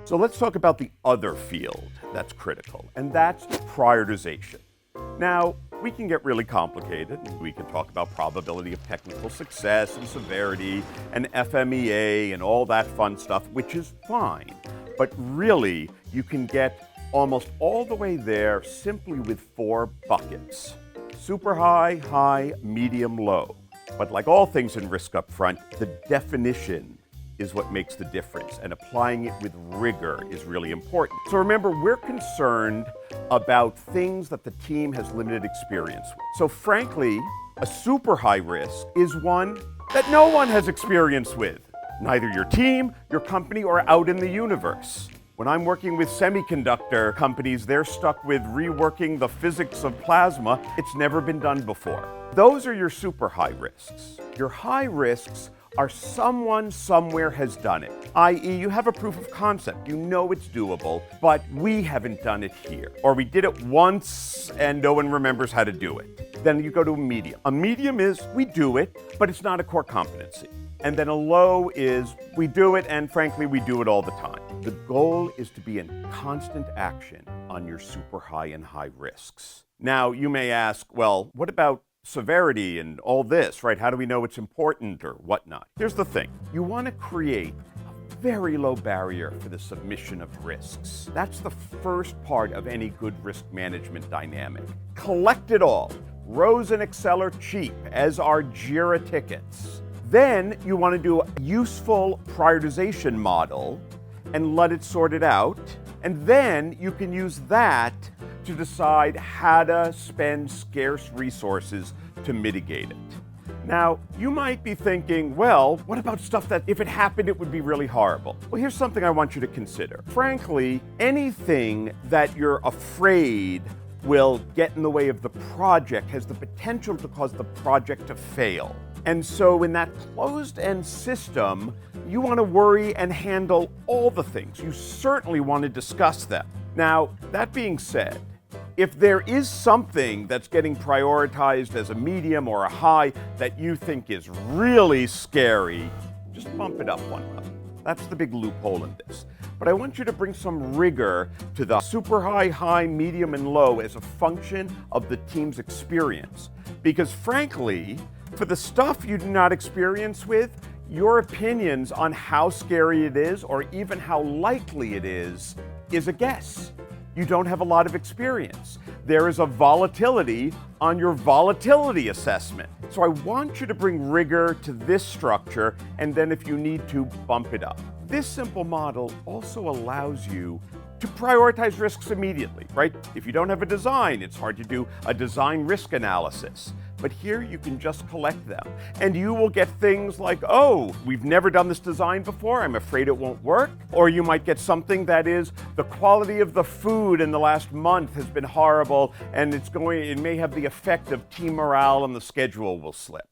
So let's talk about the other field that's critical, and that's prioritization. Now, we can get really complicated, and we can talk about probability of technical success and severity and FMEA and all that fun stuff, which is fine. But really, you can get almost all the way there simply with 4 buckets: super high, high, medium, low. But like all things in risk up front, the definition is what makes the difference, and applying it with rigor is really important. So remember, we're concerned about things that the team has limited experience with. So frankly, a super high risk is one that no one has experience with, neither your team, your company, or out in the universe. When I'm working with semiconductor companies, they're stuck with reworking the physics of plasma. It's never been done before. Those are your super high risks. Your high risks are someone somewhere has done it, i.e. you have a proof of concept, you know it's doable, but we haven't done it here. Or we did it once and no one remembers how to do it. Then you go to a medium. A medium is we do it, but it's not a core competency. And then a low is we do it, and frankly, we do it all the time. The goal is to be in constant action on your super high and high risks. Now, you may ask, well, what about severity and all this, right? How do we know it's important or whatnot? Here's the thing. You want to create a very low barrier for the submission of risks. That's the first part of any good risk management dynamic. Collect it all. Rows in Excel are cheap, as are JIRA tickets. Then you want to do a useful prioritization model and let it sort it out. And then you can use that to decide how to spend scarce resources to mitigate it. Now, you might be thinking, well, what about stuff that if it happened, it would be really horrible? Well, here's something I want you to consider. Frankly, anything that you're afraid will get in the way of the project has the potential to cause the project to fail. And so in that closed-end system, you want to worry and handle all the things. You certainly want to discuss them. Now, that being said, if there is something that's getting prioritized as a medium or a high that you think is really scary, just bump it up one level. That's the big loophole in this. But I want you to bring some rigor to the super high, high, medium, and low as a function of the team's experience. Because frankly, for the stuff you do not experience with, your opinions on how scary it is or even how likely it is a guess. You don't have a lot of experience. There is a volatility on your volatility assessment. So I want you to bring rigor to this structure, and then if you need to, bump it up. This simple model also allows you to prioritize risks immediately, right? If you don't have a design, it's hard to do a design risk analysis. But here you can just collect them. And you will get things like, oh, we've never done this design before, I'm afraid it won't work. Or you might get something that is, the quality of the food in the last month has been horrible, and it may have the effect of team morale and the schedule will slip.